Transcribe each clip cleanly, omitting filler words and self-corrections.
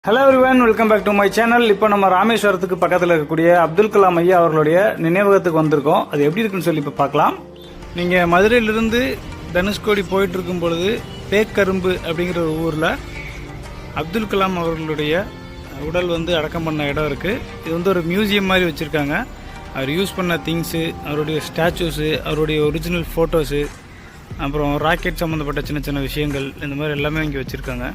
Hello everyone, welcome back to my channel. இப்போ நம்ம ராமேஸ்வரத்துக்கு பக்கத்தில் இருக்கக்கூடிய அப்துல் கலாம் ஐயா அவர்களுடைய நினைவகத்துக்கு வந்திருக்கோம். அது எப்படி இருக்குன்னு சொல்லி இப்போ பார்க்கலாம். நீங்கள் மதுரையிலிருந்து தனுஷ்கோடி போயிட்டு இருக்கும் பொழுது தேக்கரும்பு அப்படிங்கிற ஒரு ஊரில் அப்துல் கலாம் அவர்களுடைய உடல் வந்து அடக்கம் பண்ண இடம் இருக்குது. இது வந்து ஒரு மியூசியம் மாதிரி வச்சுருக்காங்க. அவர் யூஸ் பண்ண திங்ஸு, அவருடைய ஸ்டாச்சூஸு, அவருடைய ஒரிஜினல் ஃபோட்டோஸு, அப்புறம் ராக்கெட் சம்மந்தப்பட்ட சின்ன சின்ன விஷயங்கள், இந்த மாதிரி எல்லாமே இங்கே வச்சுருக்காங்க.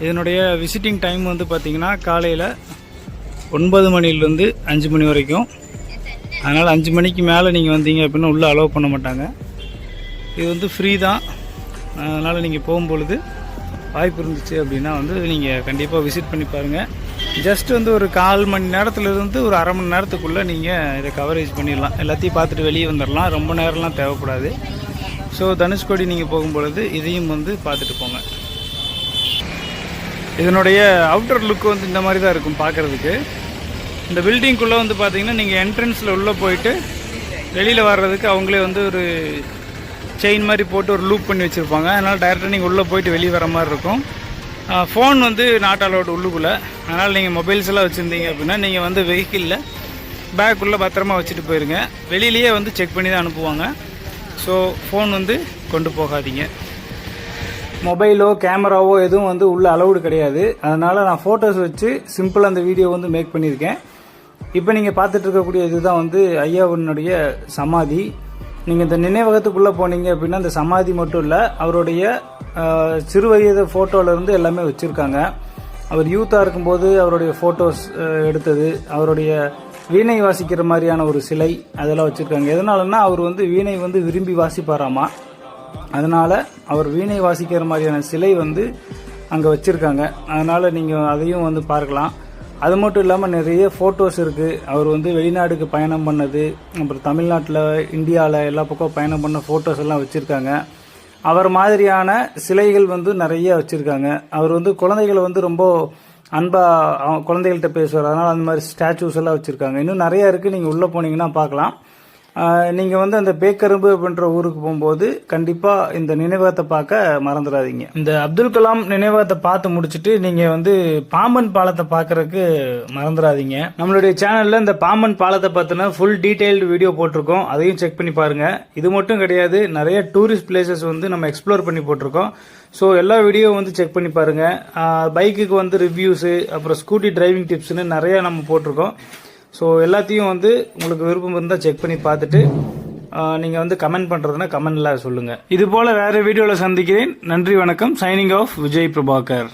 இதனுடைய விசிட்டிங் டைம் வந்து பார்த்திங்கன்னா காலையில் 9 மணிலேருந்து 5 மணி வரைக்கும். அதனால் 5 மணிக்கு மேலே நீங்கள் வந்தீங்க அப்படின்னா உள்ளே அலோவ் பண்ண மாட்டாங்க. இது வந்து ஃப்ரீ தான். அதனால் நீங்கள் போகும்பொழுது வாய்ப்பு இருந்துச்சு அப்படின்னா வந்து நீங்கள் கண்டிப்பாக விசிட் பண்ணி பாருங்கள். ஜஸ்ட் வந்து ஒரு 1/4 மணி நேரத்துலேருந்து ஒரு அரை மணி நேரத்துக்குள்ளே நீங்கள் இதை கவரேஜ் பண்ணிடலாம். எல்லாத்தையும் பார்த்துட்டு வெளியே வந்துடலாம். ரொம்ப நேரம்லாம் தேவைப்படாது. ஸோ தனுஷ்கோடி நீங்கள் போகும்பொழுது இதையும் வந்து பார்த்துட்டு போங்க. இதனுடைய அவுட்டர் லுக் வந்து இந்த மாதிரி தான் இருக்கும் பார்க்குறதுக்கு. இந்த பில்டிங்குள்ளே வந்து பார்த்தீங்கன்னா நீங்கள் என்ட்ரன்ஸில் உள்ளே போயிட்டு வெளியில் வர்றதுக்கு அவங்களே வந்து ஒரு செயின் மாதிரி போட்டு ஒரு லூப் பண்ணி வச்சுருப்பாங்க. அதனால் டைரெக்டாக நீங்கள் உள்ளே போயிட்டு வெளியே வர மாதிரி இருக்கும். ஃபோன் வந்து நாட் அலோடு உள்ளுக்குள்ளே. அதனால் நீங்கள் மொபைல்ஸ் எல்லாம் வச்சுருந்தீங்க அப்படின்னா நீங்கள் வந்து வெஹிக்கிளில் பேக்குள்ளே பத்திரமா வச்சுட்டு போயிருங்க. வெளியிலேயே வந்து செக் பண்ணி தான் அனுப்புவாங்க. ஸோ ஃபோன் வந்து கொண்டு போகாதீங்க. மொபைலோ கேமராவோ எதுவும் வந்து உள்ள அலௌடு கிடையாது. அதனால் நான் ஃபோட்டோஸ் வச்சு சிம்பிளாக அந்த வீடியோ வந்து மேக் பண்ணியிருக்கேன். இப்போ நீங்கள் பார்த்துட்டு இருக்கக்கூடிய இதுதான் வந்து ஐயாவினுடைய சமாதி. நீங்கள் இந்த நினைவகத்துக்குள்ளே போனீங்க அப்படின்னா இந்த சமாதி மட்டும் இல்லை, அவருடைய சிறு வயது ஃபோட்டோலேருந்து எல்லாமே வச்சுருக்காங்க. அவர் யூத்தாக இருக்கும்போது அவருடைய ஃபோட்டோஸ் எடுத்தது, அவருடைய வீணை வாசிக்கிற மாதிரியான ஒரு சிலை அதெல்லாம் வச்சுருக்காங்க. எதனாலன்னா அவர் வந்து வீணை வந்து விரும்பி வாசிப்பாராமா. அதனால் அவர் வீணை வாசிக்கிற மாதிரியான சிலை வந்து அங்கே வச்சுருக்காங்க. அதனால் நீங்கள் அதையும் வந்து பார்க்கலாம். அது மட்டும் இல்லாமல் நிறைய ஃபோட்டோஸ் இருக்குது. அவர் வந்து வெளிநாடுக்கு பயணம் பண்ணது, அப்புறம் தமிழ்நாட்டில், இந்தியாவில் எல்லா பக்கம் பயணம் பண்ண ஃபோட்டோஸ் எல்லாம் வச்சுருக்காங்க. அவர் மாதிரியான சிலைகள் வந்து நிறைய வச்சுருக்காங்க. அவர் வந்து குழந்தைகளை வந்து ரொம்ப அன்பாக குழந்தைகள்கிட்ட பேசுவார். அதனால் அந்த மாதிரி ஸ்டாச்சூஸ் எல்லாம் வச்சுருக்காங்க. இன்னும் நிறையா இருக்குது. நீங்கள் உள்ளே போனீங்கன்னா பார்க்கலாம். நீங்கள் வந்து அந்த பேக்கரும்பு அப்படின்ற ஊருக்கு போகும்போது கண்டிப்பாக இந்த நினைவகத்தை பார்க்க மறந்துடாதீங்க. இந்த அப்துல் கலாம் நினைவகத்தை பார்த்து முடிச்சுட்டு நீங்கள் வந்து பாம்பன் பாலத்தை பார்க்கறதுக்கு மறந்துடாதீங்க. நம்மளுடைய சேனலில் இந்த பாம்பன் பாலத்தை பார்த்தினா ஃபுல் டீட்டெயில்டு வீடியோ போட்டிருக்கோம். அதையும் செக் பண்ணி பாருங்கள். இது மட்டும் கிடையாது, நிறைய டூரிஸ்ட் பிளேசஸ் வந்து நம்ம எக்ஸ்ப்ளோர் பண்ணி போட்டிருக்கோம். ஸோ எல்லா வீடியோ வந்து செக் பண்ணி பாருங்கள். பைக்குக்கு வந்து ரிவ்யூஸு, அப்புறம் ஸ்கூட்டி டிரைவிங் டிப்ஸ்னு நிறையா நம்ம போட்டிருக்கோம். ஸோ எல்லாத்தையும் வந்து உங்களுக்கு விருப்பம் இருந்தால் செக் பண்ணி பார்த்துட்டு நீங்கள் வந்து கமெண்ட் பண்ணுறதுனா கமெண்டில் சொல்லுங்கள். இது போல் வேறு வீடியோவில் சந்திக்கிறேன். நன்றி, வணக்கம். Signing off Vijay Prabhakar.